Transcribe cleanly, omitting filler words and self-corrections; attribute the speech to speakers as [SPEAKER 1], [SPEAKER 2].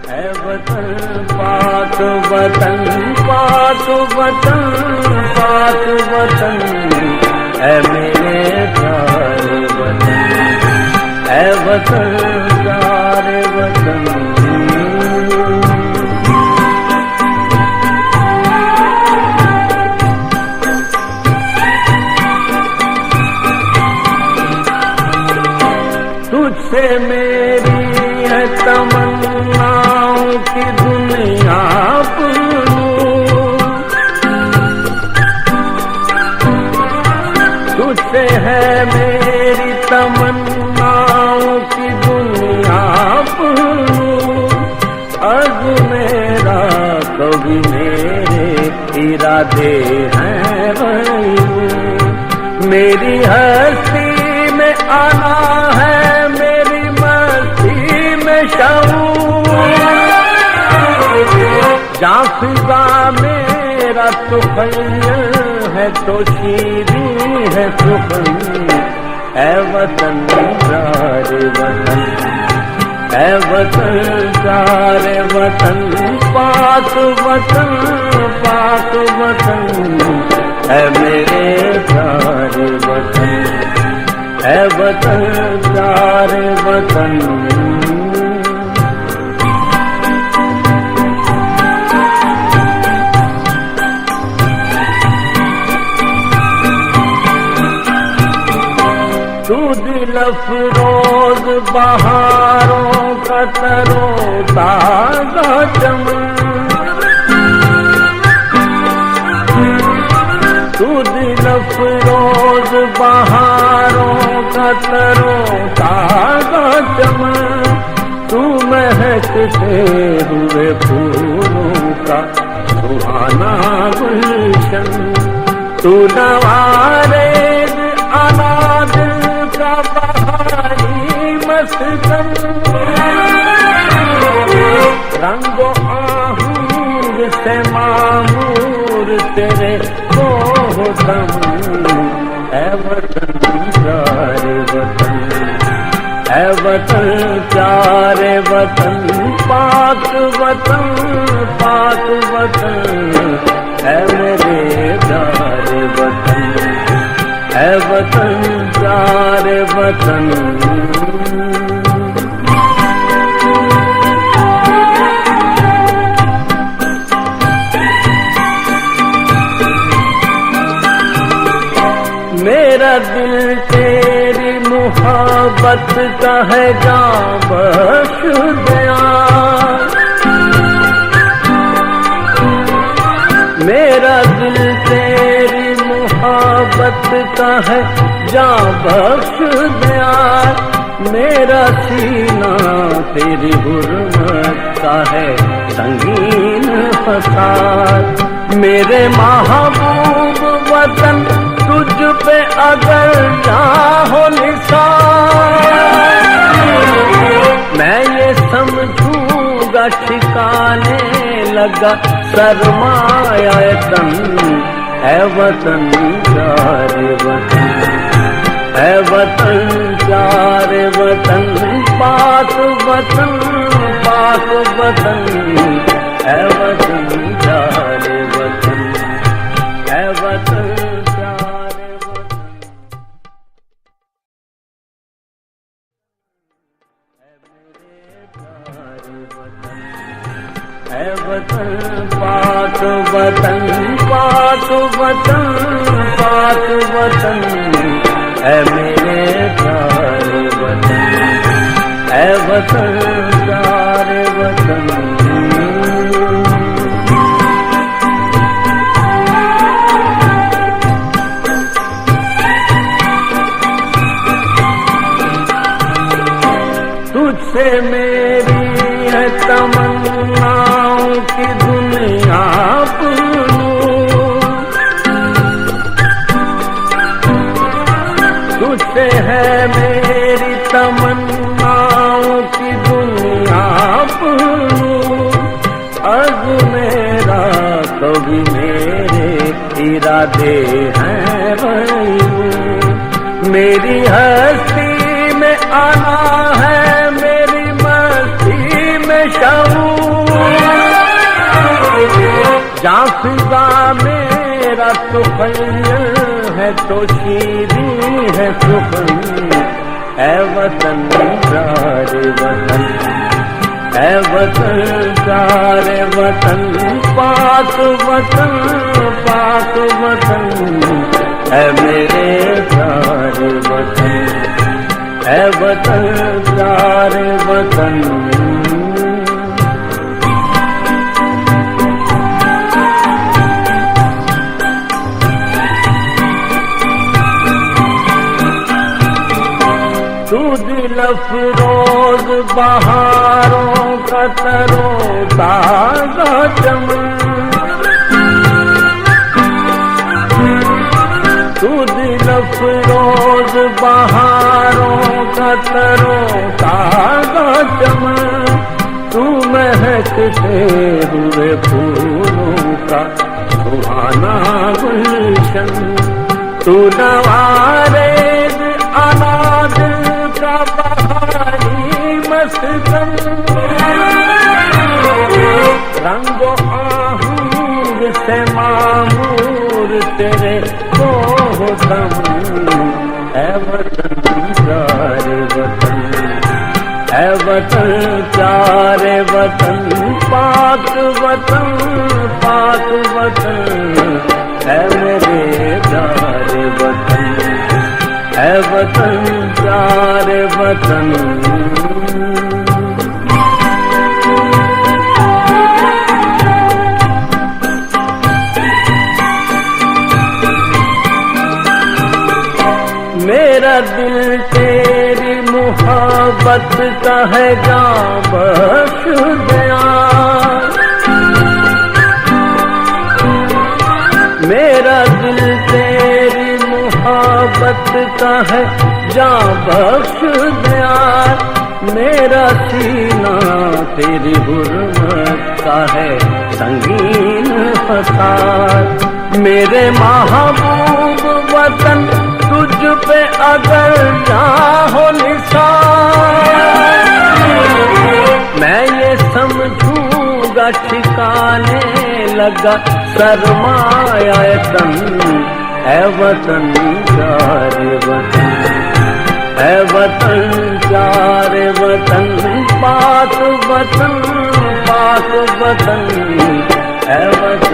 [SPEAKER 1] है वतन पाक वतन, पाक वतन, पाक वतन, है मेरे प्यारे वतन, है वतन प्यारे वतन। तुझसे मेरी है तमन्नाओं की दुनिया पूरूं, तुझसे है मेरी तमन्नाओं की दुनिया पूरूं। अर्ज़ मेरा कभी मेरे इरादे हैं वही, मेरी हस्ती में आना है, मेरी मस्ती में शऊर। जहाँ फिजा मेरा तुखैल है तो शीरी है सुखन, है वतन प्यारे वतन, है वतन प्यारे वतन, पाक वतन, पाक वतन, है मेरे प्यारे वतन, है वतन प्यारे वतन। तू दिल अफरोज बहारों का तरोताज़ा चमन, तू दिल अफरोज बहारों का तरोताज़ा चमन, तू महकते हुए फूलों का सुहाना गुलशन, तू नवारेज़ अनाज का बहारी मस्कन, रंगो आहूर से मामूर तेरे दम, है वतन प्यारे वतन, है वतन प्यारे वतन, पाक वतन, पाक वतन, है मेरे प्यारे वतन, है वतन प्यारे वतन। मेरा दिल तेरी मोहब्बत का है जां बख्श दया, मेरा दिल तेरी मोहब्बत का है जां बख्श दया, मेरा सीना तेरी हुर्मत का है संगीन फसाद, मेरे महबूब वतन तुझ पे अगर चाहो निसार, मैं ये समझूंगा ठिकाने लगा सरमाया तन, है वतन प्यारे वतन, है वतन प्यारे वतन, पाक वतन, पाक वतन, है वतन प्यारे वतन, है वतन प्यारे वतन, है मेरे प्यारे वतन, है वतन पाक वतन, पाक वतन, पाक वतन, है मेरे प्यारे वतन, है वतन प्यारे वतन। तुझसे मेरी है तमन्नाओं की दुनिया पूरूं, तुझसे है मेरी तमन्नाओं की दुनिया पूरूं। अर्ज़ मेरा कभी मेरे इरादे हैं वही, मेरी हस्ती में आना है, मेरी मस्ती में शऊर। सुखैर है तो शीरीं है सुखन, ऐ वतन प्यारे वतन, ऐ वतन प्यारे वतन, पाक वतन, पाक वतन, ऐ मेरे प्यारे वतन, ऐ वतन प्यारे वतन। तू दिल अफरोज बहारों का तरोताजा चमन, तू दिल अफरोज बहारों का तरोताजा चमन, तू महकते हुए फूलों का सुहाना गुलशन, तू नवारेज अनाज का बहारी मस्कन, रंगो आहूर से मामूर तेरे कोहतम, ऐ वतन प्यारे वतन, ऐ वतन प्यारे वतन, पाक वतन, पाक वतन, ऐ मेरे प्यारे वतन, ऐ वतन प्यारे वतन। मेरा दिल तेरी मोहब्बत का है जां बख्श गया, मेरा दिल तेरी मोहब्बत का है जां बख्श गया, मेरा सीना तेरी हुर्मत का है संगीन फसाद, मेरे महबूब वतन तुझ पे अगर ना हो निसार, मैं ये समझूंगा ठिकाने लगा सरमाया तन, ऐ वतन प्यारे वतन, ऐ वतन प्यारे वतन, पाक वतन, पाक वतन, ऐ वतन